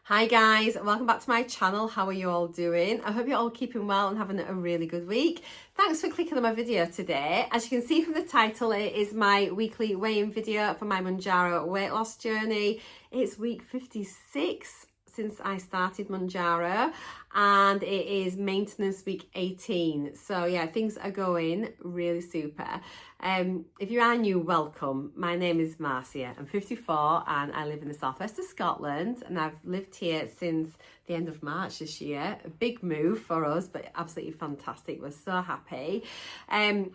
Hi guys, welcome back to my channel. How are you all doing? I hope you're all keeping well and having a really good week. Thanks for clicking on my video today. As you can see from the title, it is my weekly weigh-in video for my MOUNJARO weight loss journey. It's week 56 since I started MOUNJARO and it is maintenance week 18. So yeah, things are going really super. If you are new, welcome. My name is Marcia. I'm 54 and I live in the southwest of Scotland, and I've lived here since the end of March this year. A big move for us, but absolutely fantastic. We're so happy. I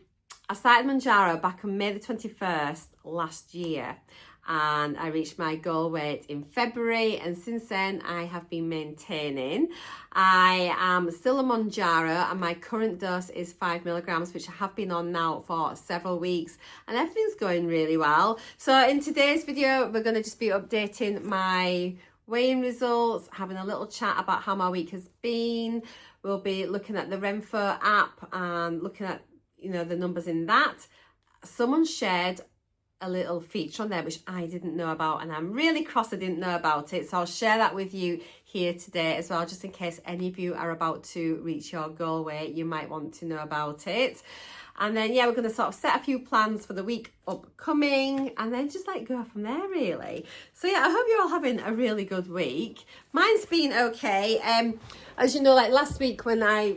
started MOUNJARO back on May the 21st last year, and I reached my goal weight in February, and since then I have been maintaining. I am still on MOUNJARO and my current dose is 5 milligrams, which I have been on now for several weeks, and everything's going really well. So in today's video we're going to just be updating my weigh-in results, having a little chat about how my week has been. We'll be looking at the Renpho app and looking at, you know, the numbers in that. Someone shared a little feature on there which I didn't know about, and I'm really cross I didn't know about it, so I'll share that with you here today as well, just in case any of you are about to reach your goal weight. You might want to know about it. And then yeah, we're going to sort of set a few plans for the week upcoming and then just like go from there really. So yeah, I hope you're all having a really good week. Mine's been okay. As you know, like last week when I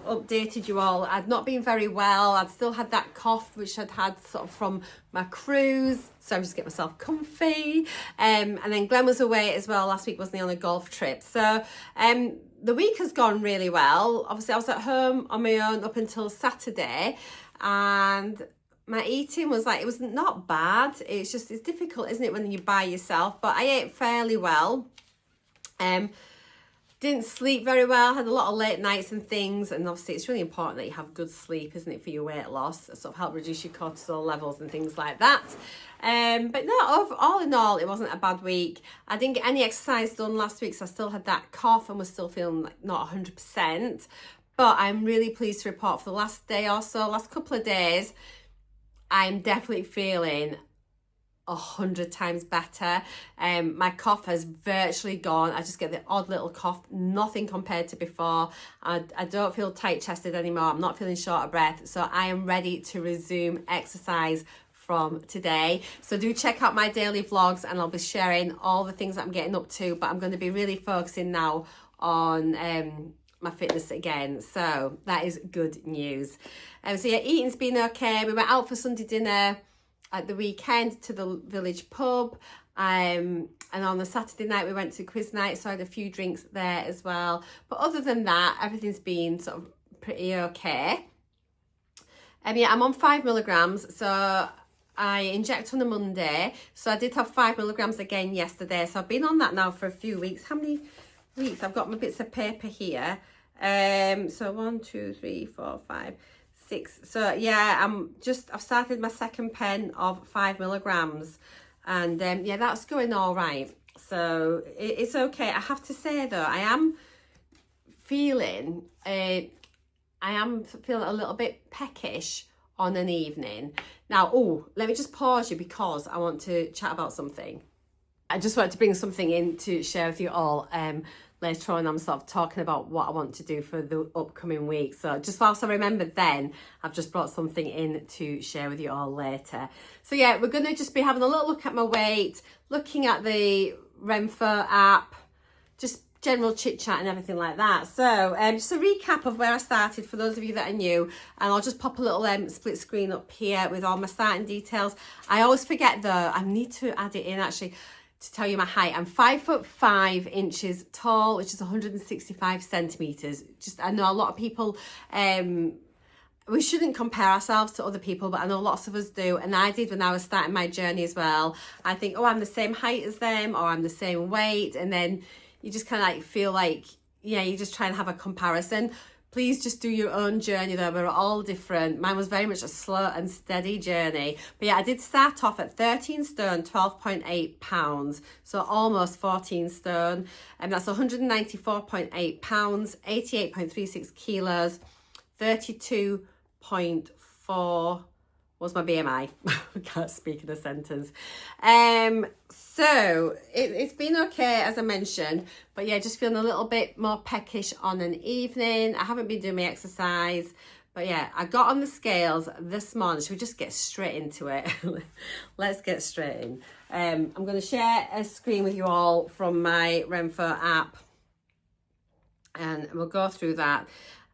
updated you all, I'd not been very well. I'd still had that cough which I'd had sort of from my cruise, so I'm just getting myself comfy. And then Glenn was away as well last week, wasn't he, on a golf trip. So the week has gone really well. Obviously I was at home on my own up until Saturday, and my eating was like, it was not bad. It's just, it's difficult, isn't it, when you're by yourself, but I ate fairly well. Didn't sleep very well, had a lot of late nights and things, and obviously it's really important that you have good sleep, isn't it, for your weight loss, sort of help reduce your cortisol levels and things like that. But no, all in all, it wasn't a bad week. I didn't get any exercise done last week, so I still had that cough and was still feeling like not 100%, but I'm really pleased to report for the last day or so, last couple of days, I'm definitely feeling 100 times better. My cough has virtually gone. I just get the odd little cough, nothing compared to before. I don't feel tight chested anymore. I'm not feeling short of breath, so I am ready to resume exercise from today. So do check out my daily vlogs and I'll be sharing all the things that I'm getting up to, but I'm going to be really focusing now on my fitness again, so that is good news. So yeah, eating's been okay. We went out for Sunday dinner at the weekend to the village pub, and on the Saturday night we went to quiz night, so I had a few drinks there as well. But other than that, everything's been sort of pretty okay. Yeah, I'm on 5 milligrams, so I inject on a Monday, so I did have 5 milligrams again yesterday, so I've been on that now for a few weeks. How many weeks? I've got my bits of paper here. So 1, 2, 3, 4, 5, 6. So yeah, I've started my second pen of 5 milligrams, and yeah, that's going all right. So it's okay. I have to say though, I am feeling a little bit peckish on an evening. Now, let me just pause you because I want to chat about something. I just want to bring something in to share with you all. Later on, I'm sort of talking about what I want to do for the upcoming week. So just whilst I remember then, I've just brought something in to share with you all later. So yeah, we're going to just be having a little look at my weight, looking at the Renpho app, just general chit chat and everything like that. So just a recap of where I started for those of you that are new, and I'll just pop a little split screen up here with all my starting details. I always forget though, I need to add it in actually, to tell you my height. I'm 5'5" tall, which is 165 centimeters. Just, I know a lot of people, we shouldn't compare ourselves to other people, but I know lots of us do, and I did when I was starting my journey as well. I think, I'm the same height as them, or I'm the same weight, and then you just kind of like feel like, yeah, you just try and have a comparison. Please just do your own journey though. We're all different. Mine was very much a slow and steady journey. But yeah, I did start off at 13 stone, 12.8 pounds. So almost 14 stone. And that's 194.8 pounds, 88.36 kilos, 32.4 was my BMI. I can't speak in a sentence. So it's been okay, as I mentioned, but yeah, just feeling a little bit more peckish on an evening. I haven't been doing my exercise, but yeah, I got on the scales this morning. Should we just get straight into it? Let's get straight in. I'm going to share a screen with you all from my Renpho app, and we'll go through that.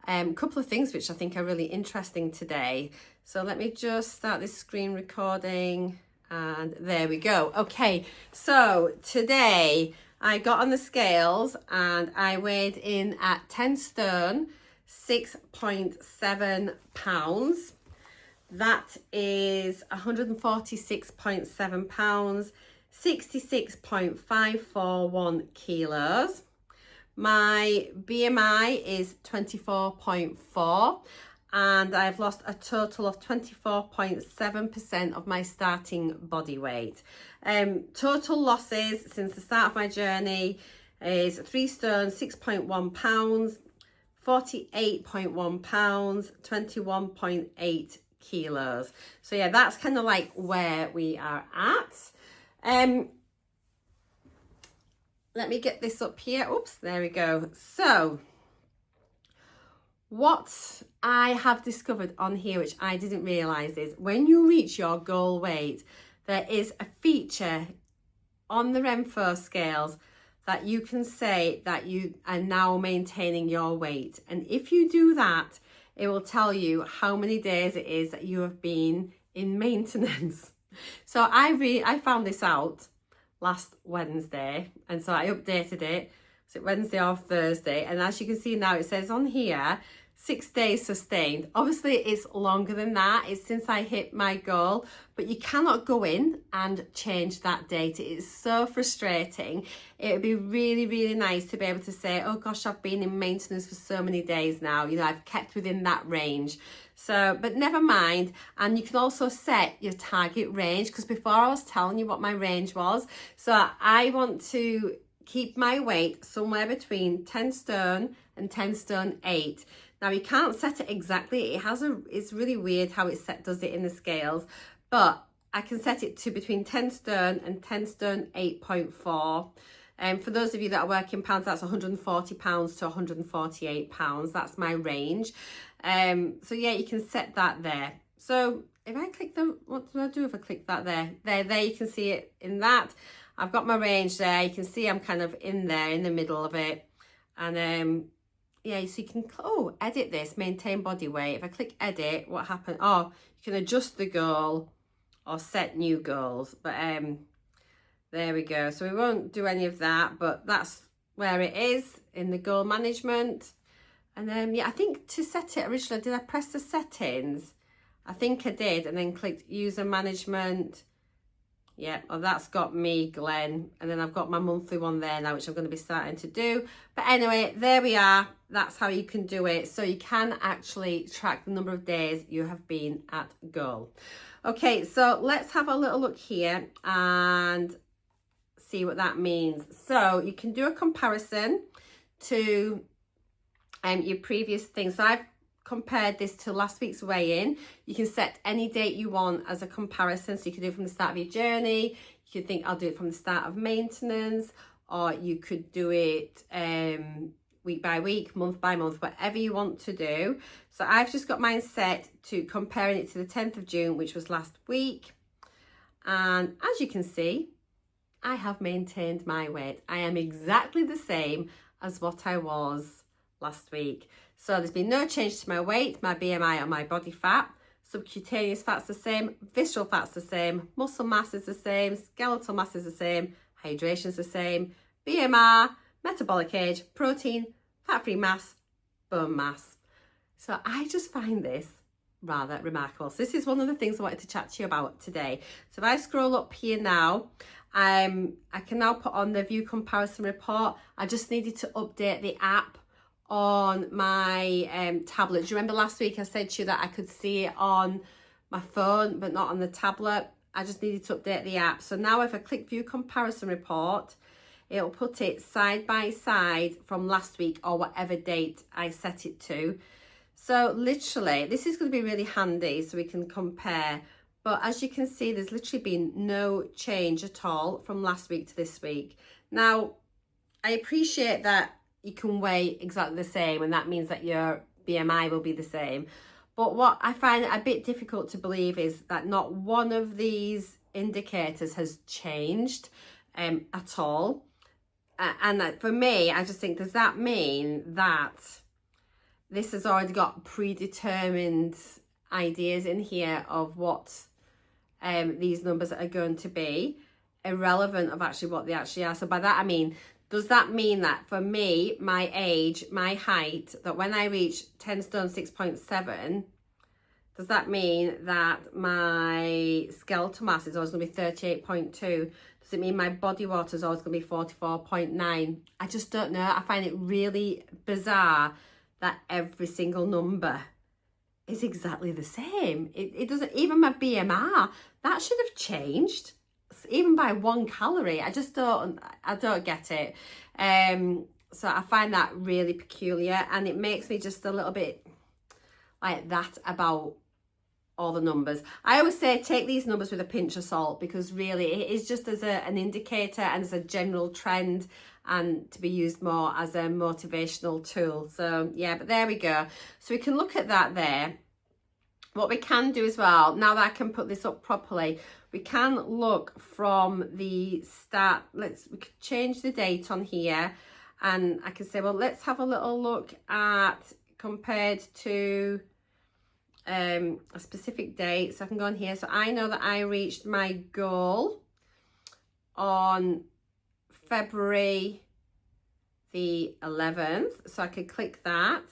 A couple of things which I think are really interesting today. So let me just start this screen recording, and there we go. Okay, so today I got on the scales and I weighed in at 10 stone, 6.7 pounds. That is 146.7 pounds, 66.541 kilos. My BMI is 24.4 and I've lost a total of 24.7% of my starting body weight. Total losses since the start of my journey is 3 stone, 6.1 pounds, 48.1 pounds, 21.8 kilos. So yeah, that's kind of like where we are at. Let me get this up here. Oops, there we go. So what I have discovered on here, which I didn't realize, is when you reach your goal weight, there is a feature on the Renpho scales that you can say that you are now maintaining your weight. And if you do that, it will tell you how many days it is that you have been in maintenance. So I found this out last Wednesday, and so I updated it. So Wednesday or Thursday, and as you can see now, it says on here 6 days sustained. Obviously it's longer than that. It's since I hit my goal, but you cannot go in and change that date. It is so frustrating. It would be really, really nice to be able to say, oh gosh, I've been in maintenance for so many days now, you know, I've kept within that range. So, but never mind. And you can also set your target range, because before I was telling you what my range was. So I want to keep my weight somewhere between 10 stone and 10 stone 8. Now you can't set it exactly. It's really weird how it does it in the scales, but I can set it to between 10 stone and 10 stone 8.4. For those of you that are working pounds, that's 140 pounds to 148 pounds. That's my range. So yeah, you can set that there. So if I click what do I do if I click that there? There you can see it in that. I've got my range there. You can see I'm kind of in there in the middle of it. And yeah, so you can, edit this, maintain body weight. If I click edit, what happened? Oh, you can adjust the goal or set new goals. But there we go. So we won't do any of that, but that's where it is in the goal management. And then, yeah, I think to set it originally, did I press the settings? I think I did, and then clicked user management. Yeah, well, that's got me, Glenn. And then I've got my monthly one there now, which I'm going to be starting to do. But anyway, there we are. That's how you can do it. So you can actually track the number of days you have been at goal. Okay, so let's have a little look here and see what that means. So you can do a comparison to your previous things. So I've compared this to last week's weigh-in. You can set any date you want as a comparison. So you can do it from the start of your journey. You could think I'll do it from the start of maintenance, or you could do it week by week, month by month, whatever you want to do. So I've just got mine set to comparing it to the 10th of June, which was last week. And as you can see, I have maintained my weight. I am exactly the same as what I was last week. So there's been no change to my weight, my BMI, or my body fat. Subcutaneous fat's the same, visceral fat's the same, muscle mass is the same, skeletal mass is the same, hydration's the same, BMR, metabolic age, protein, fat-free mass, bone mass. So I just find this rather remarkable. So this is one of the things I wanted to chat to you about today. So if I scroll up here now, I can now put on the view comparison report. I just needed to update the app on my tablet. Do you remember last week I said to you that I could see it on my phone but not on the tablet? I just needed to update the app. So now if I click view comparison report, it'll put it side by side from last week or whatever date I set it to. So literally, this is going to be really handy so we can compare. But as you can see, there's literally been no change at all from last week to this week. Now, I appreciate that you can weigh exactly the same, and that means that your BMI will be the same. But what I find a bit difficult to believe is that not one of these indicators has changed at all. And for me, I just think, does that mean that this has already got predetermined ideas in here of what these numbers are going to be, irrelevant of actually what they actually are? So by that I mean, does that mean that for me, my age, my height, that when I reach 10 stone 6.7, does that mean that my skeletal mass is always going to be 38.2? Does it mean my body water is always going to be 44.9? I just don't know. I find it really bizarre that every single number is exactly the same. It doesn't, even my BMR, that should have changed, even by 1 calorie. I don't get it. So I find that really peculiar, and it makes me just a little bit like that about all the numbers. I always say take these numbers with a pinch of salt, because really it is just as an indicator and as a general trend, and to be used more as a motivational tool. So yeah, but there we go. So we can look at that there. What we can do as well, now that I can put this up properly, we can look from the start. We could change the date on here, and I can say, well, let's have a little look at compared to a specific date. So I can go on here. So I know that I reached my goal on February the 11th. So I could click that.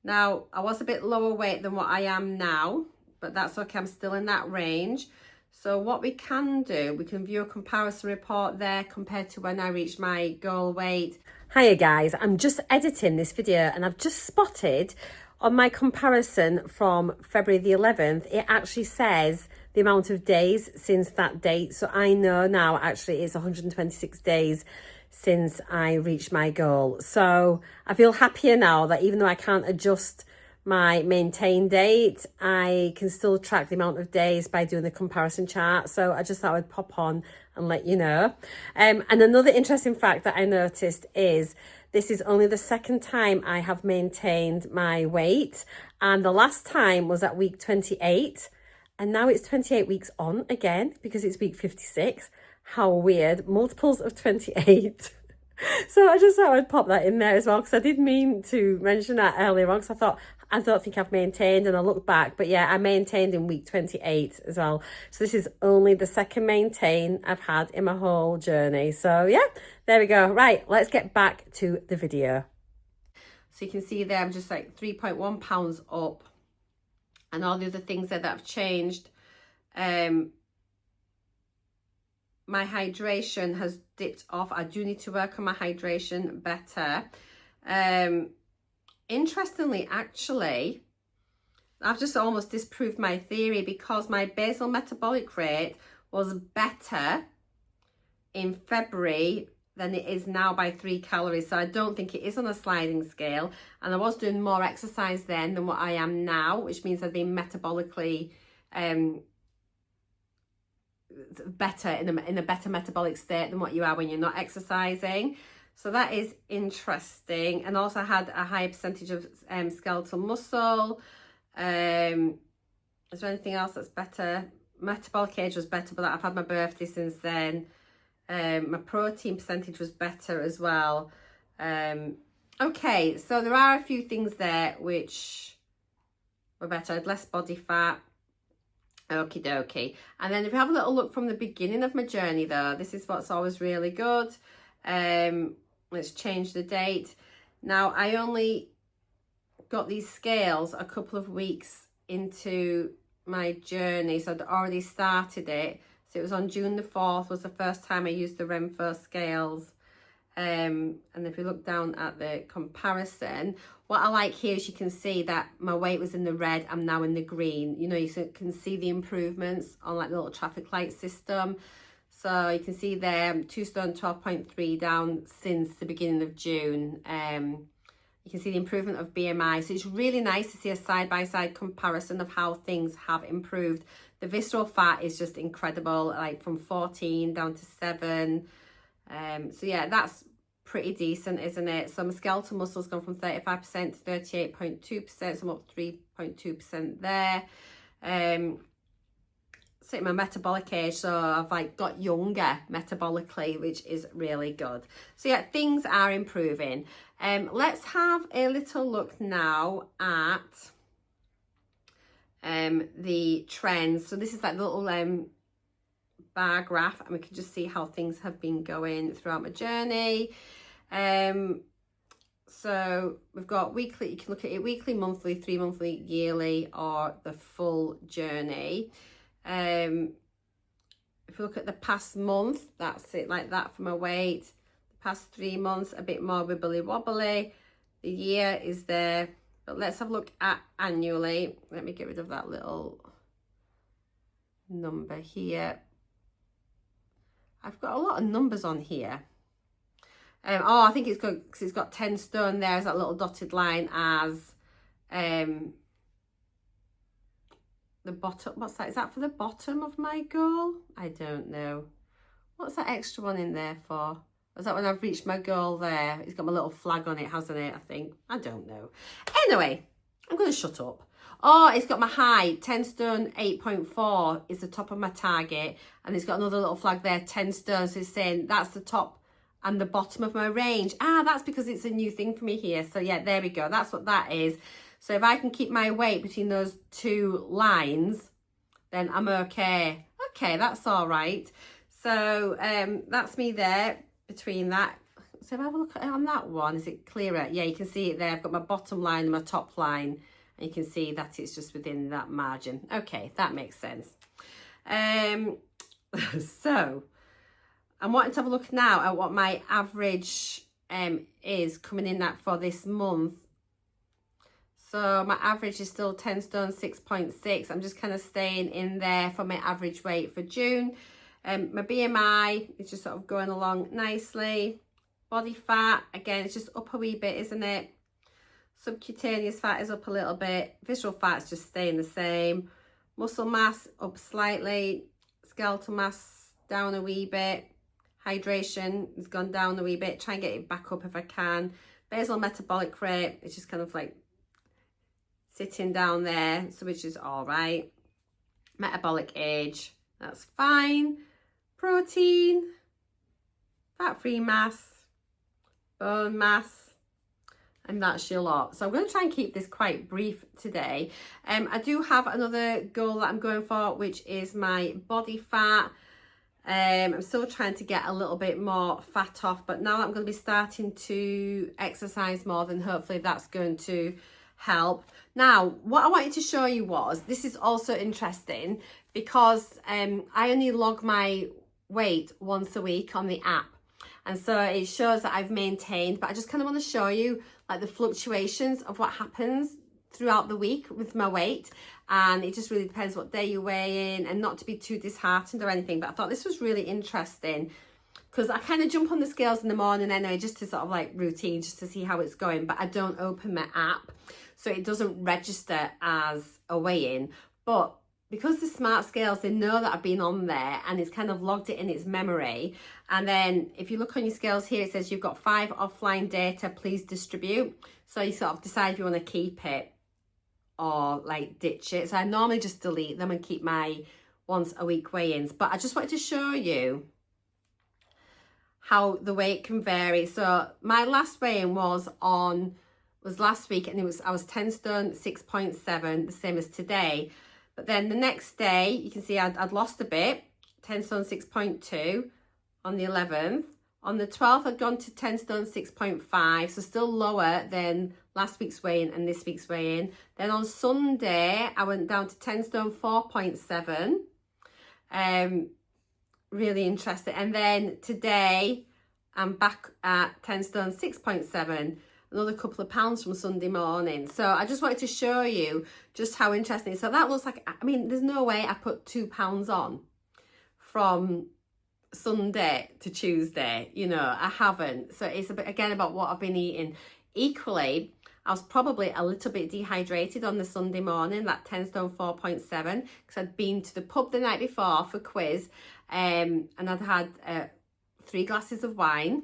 Now, I was a bit lower weight than what I am now, but that's okay. I'm still in that range. So what we can do, we can view a comparison report there compared to when I reached my goal weight. Hiya guys, I'm just editing this video, and I've just spotted on my comparison from February the 11th, it actually says the amount of days since that date. So I know now actually it's 126 days since I reached my goal. So I feel happier now that even though I can't adjust my maintain date, I can still track the amount of days by doing the comparison chart. So I just thought I would pop on and let you know. And another interesting fact that I noticed is this is only the second time I have maintained my weight, and the last time was at week 28, and now it's 28 weeks on again because it's week 56. How weird, multiples of 28. So I just thought I'd pop that in there as well, because I did mean to mention that earlier on, because I thought, I don't think I've maintained, and I looked back, but yeah, I maintained in week 28 as well. So this is only the second maintain I've had in my whole journey. So yeah, there we go. Right, let's get back to the video. So you can see there, I'm just like 3.1 pounds up, and all the other things there that have changed. My hydration has dipped off. I do need to work on my hydration better. Interestingly, actually, I've just almost disproved my theory, because my basal metabolic rate was better in February than it is now by 3 calories. So I don't think it is on a sliding scale. And I was doing more exercise then than what I am now, which means I've been metabolically better, in a better metabolic state than what you are when you're not exercising. So that is interesting. And also I had a higher percentage of skeletal muscle. Is there anything else that's better? Metabolic age was better, but I've had my birthday since then. My protein percentage was better as well. Okay, so there are a few things there which were better. I had less body fat. Okie dokie. And then if you have a little look from the beginning of my journey though, this is what's always really good. Let's change the date. Now, I only got these scales a couple of weeks into my journey, so I'd already started it. So it was on June the 4th was the first time I used the Renpho scales. And if you look down at the comparison, what I like here is you can see that my weight was in the red, I'm now in the green. You know, you can see the improvements on like the little traffic light system. So you can see there, 2 stone 12.3 down since the beginning of June. You can see the improvement of BMI. So it's really nice to see a side-by-side comparison of how things have improved. The visceral fat is just incredible, like from 14 down to 7. So yeah, that's pretty decent, isn't it? So my skeletal muscle's gone from 35% to 38.2%, so I'm up 3.2% there. So my metabolic age, so I've like got younger metabolically, which is really good. So yeah, things are improving. Let's have a little look now at the trends. So this is like the little bar graph, and we can just see how things have been going throughout my journey. So we've got weekly, you can look at it weekly, monthly, 3 monthly, yearly, or the full journey. If you look at the past month, that's it like that for my weight. The past 3 months, a bit more wibbly wobbly. The year is there, but let's have a look at annually. Let me get rid of that little number here. I've got a lot of numbers on here. Oh, I think it's good because it's got 10 stone there as that little dotted line as the bottom. What's that? Is that for the bottom of my goal? I don't know. What's that extra one in there for? Is that when I've reached my goal there? It's got my little flag on it, hasn't it? I think. I don't know. Anyway, I'm going to shut up. Oh, it's got my height, 10 stone 8.4 is the top of my target. And it's got another little flag there, 10 stone. So it's saying that's the top and the bottom of my range. Ah, that's because it's a new thing for me here. So yeah, there we go. That's what that is. So if I can keep my weight between those two lines, then I'm okay. Okay, that's all right. So that's me there between that. So if I have a look at it on that one, is it clearer? Yeah, you can see it there. I've got my bottom line and my top line. And you can see that it's just within that margin. Okay, that makes sense. So I'm wanting to have a look now at what my average is coming in at for this month. So my average is still 10 stone 6.6. I'm just kind of staying in there for my average weight for June. My BMI is just sort of going along nicely. Body fat, again, it's just up a wee bit, isn't it? Subcutaneous fat is up a little bit. Visceral fat is just staying the same. Muscle mass up slightly. Skeletal mass down a wee bit. Hydration has gone down a wee bit. Try and get it back up if I can. Basal metabolic rate, it's just kind of like sitting down there, so which is all right. Metabolic age, that's fine. Protein, fat-free mass, bone mass, and that's your lot. So I'm going to try and keep this quite brief today. I do have another goal that I'm going for, which is my body fat. I'm still trying to get a little bit more fat off, but now I'm going to be starting to exercise more, then hopefully that's going to help. Now, what I wanted to show you was, this is also interesting because I only log my weight once a week on the app. And so it shows that I've maintained, but I just kind of want to show you like the fluctuations of what happens throughout the week with my weight. And it just really depends what day you weigh in, and not to be too disheartened or anything. But I thought this was really interesting because I kind of jump on the scales in the morning anyway, just to sort of like routine, just to see how it's going. But I don't open my app, so it doesn't register as a weigh-in. But because the smart scales, they know that I've been on there and it's kind of logged it in its memory. And then if you look on your scales here, it says you've got 5 offline data, please distribute. So you sort of decide if you want to keep it or like ditch it. So I normally just delete them and keep my once a week weigh-ins. But I just wanted to show you how the weight can vary. So my last weigh-in was last week, and I was 10 stone 6.7, the same as today. But then the next day, you can see I'd lost a bit, 10 stone 6.2 on the 11th. On the 12th, I'd gone to 10 stone 6.5, so still lower than last week's weigh-in and this week's weigh-in. Then on Sunday, I went down to 10 stone 4.7. Really interesting. And then today, I'm back at 10 stone 6.7. Another couple of pounds from Sunday morning. So I just wanted to show you just how interesting. So that looks like, I mean, there's no way I put 2 pounds on from Sunday to Tuesday, you know, I haven't. So it's a bit, again, about what I've been eating. equally, I was probably a little bit dehydrated on the Sunday morning, that 10 stone 4.7, because I'd been to the pub the night before for quiz, and I'd had 3 glasses of wine.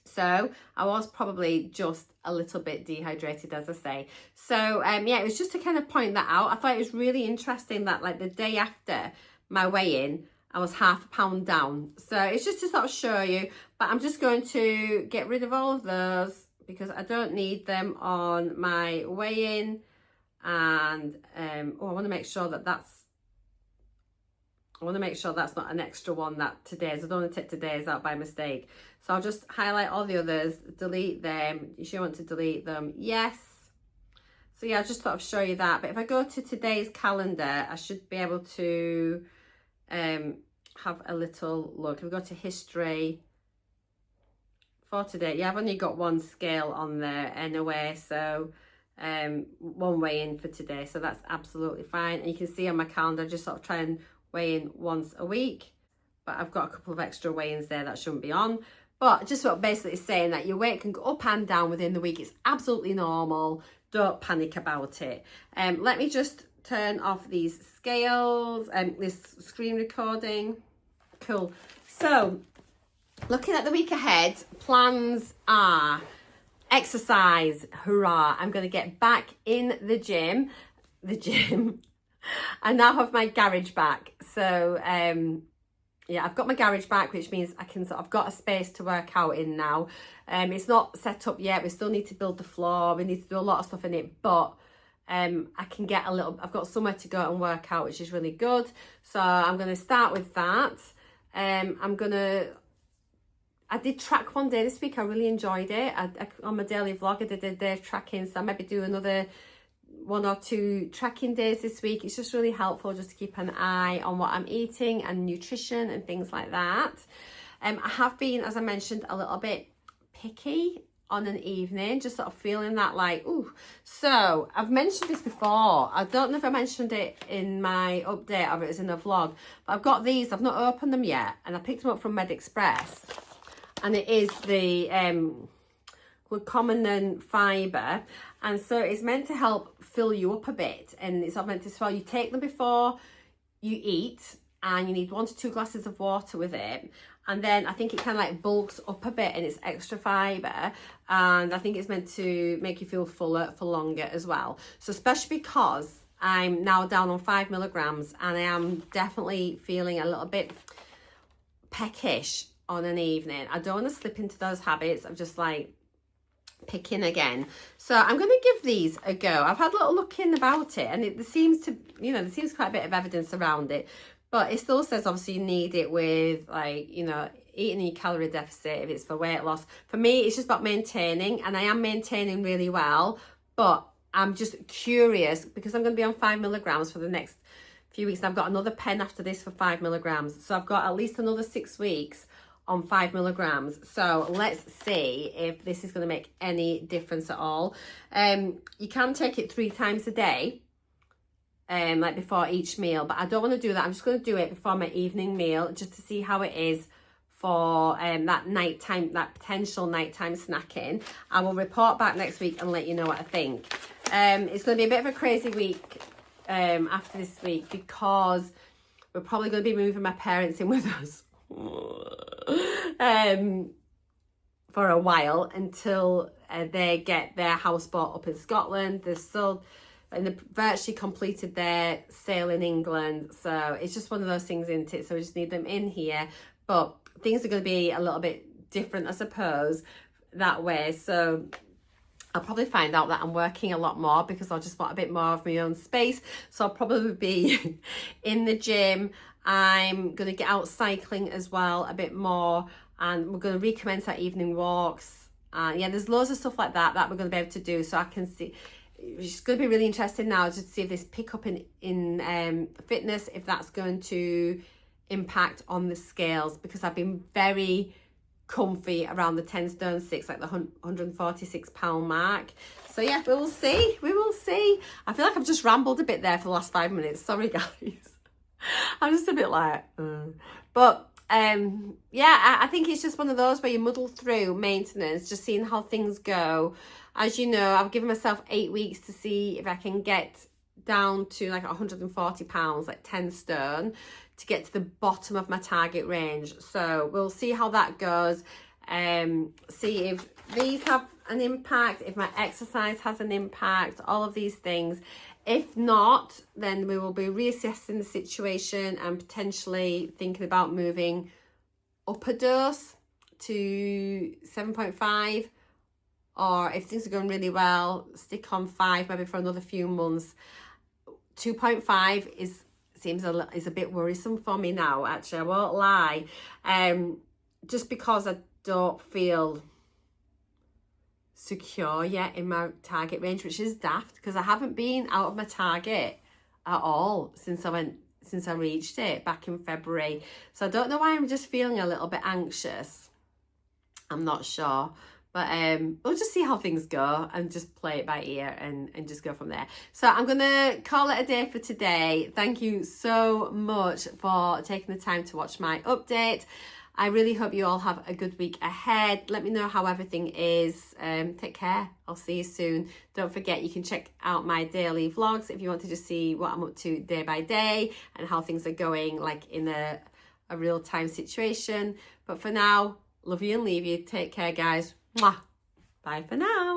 So I was probably just a little bit dehydrated, as I say. So yeah, it was just to kind of point that out. I thought it was really interesting that like the day after my weigh-in, I was ½ a pound down. So it's just to sort of show you, but I'm just going to get rid of all of those because I don't need them on my weigh-in. And oh, I want to make sure that that's not an extra one that today's. I don't want to take today's out by mistake. So I'll just highlight all the others, delete them. You should want to delete them. Yes. So yeah, I'll just sort of show you that. But if I go to today's calendar, I should be able to have a little look. If we go to history for today, yeah, I've only got one scale on there anyway. So one weigh-in for today. So that's absolutely fine. And you can see on my calendar, I just sort of try and weigh in once a week, but I've got a couple of extra weigh-ins there that shouldn't be on. But just what basically saying that your weight can go up and down within the week. It's absolutely normal. Don't panic about it. Let me just turn off these scales and this screen recording. Cool. So looking at the week ahead, plans are exercise. Hurrah. I'm going to get back in the gym. I now have my garage back. So yeah, I've got my garage back, which means I've got a space to work out in now. It's not set up yet. We still need to build the floor. We need to do a lot of stuff in it, but I can get I've got somewhere to go and work out, which is really good. So I'm going to start with that. I did track one day this week. I really enjoyed it. On my daily vlog, I did a day of tracking. So I maybe do another 1 or 2 tracking days this week. It's just really helpful just to keep an eye on what I'm eating and nutrition and things like that. I have been, as I mentioned, a little bit picky on an evening, just sort of feeling that like, ooh. So I've mentioned this before. I don't know if I mentioned it in my update or it was in a vlog, but I've got these. I've not opened them yet, and I picked them up from Med Express, and it is the glucosamine fibre, and so it's meant to help fill you up a bit, and it's not meant to swell. You take them before you eat, and you need 1 to 2 glasses of water with it, and then I think it kind of like bulks up a bit, and it's extra fibre, and I think it's meant to make you feel fuller for longer as well. So especially because I'm now down on 5 milligrams, and I am definitely feeling a little bit peckish on an evening. I don't want to slip into those habits of just like picking again. So I'm going to give these a go. I've had a little look in about it, and there seems quite a bit of evidence around it, but it still says obviously you need it with like, you know, eating your calorie deficit if it's for weight loss. For me, it's just about maintaining, and I am maintaining really well, but I'm just curious because I'm going to be on 5 milligrams for the next few weeks. I've got another pen after this for 5 milligrams. So I've got at least another 6 weeks on 5 milligrams. So let's see if this is going to make any difference at all. You can take it 3 times a day, like before each meal, but I don't want to do that. I'm just going to do it before my evening meal just to see how it is for that potential nighttime snacking. I will report back next week and let you know what I think. It's going to be a bit of a crazy week after this week because we're probably going to be moving my parents in with us for a while until they get their house bought up in Scotland. They're still virtually completed their sale in England, so it's just one of those things, isn't it? So we just need them in here, but things are going to be a little bit different, I suppose, that way. So I'll probably find out that I'm working a lot more because I'll just want a bit more of my own space. So I'll probably be in the gym. I'm going to get out cycling as well a bit more, and we're going to recommence our evening walks. Yeah, there's loads of stuff like that we're going to be able to do. So I can see, it's going to be really interesting now just to see if this pick up in fitness, if that's going to impact on the scales, because I've been very comfy around the 10 stone 6, like the 146 pound mark. So yeah, we will see. I feel like I've just rambled a bit there for the last 5 minutes. Sorry guys. I'm just a bit like, but yeah, I think it's just one of those where you muddle through maintenance, just seeing how things go. As you know, I've given myself 8 weeks to see if I can get down to like 140 pounds, like 10 stone, to get to the bottom of my target range. So we'll see how that goes. See if these have an impact, if my exercise has an impact, all of these things. If not, then we will be reassessing the situation and potentially thinking about moving up a dose to 7.5, or if things are going really well, stick on 5 maybe for another few months. 2.5 seems a bit worrisome for me now, actually, I won't lie. Just because I don't feel secure yet in my target range, which is daft because I haven't been out of my target at all since I reached it back in February. So I don't know why I'm just feeling a little bit anxious. I'm not sure. But we'll just see how things go and just play it by ear and just go from there. So I'm going to call it a day for today. Thank you so much for taking the time to watch my update. I really hope you all have a good week ahead. Let me know how everything is. Take care. I'll see you soon. Don't forget, you can check out my daily vlogs if you want to just see what I'm up to day by day and how things are going, like in a real-time situation. But for now, love you and leave you. Take care, guys. Mwah. Bye for now.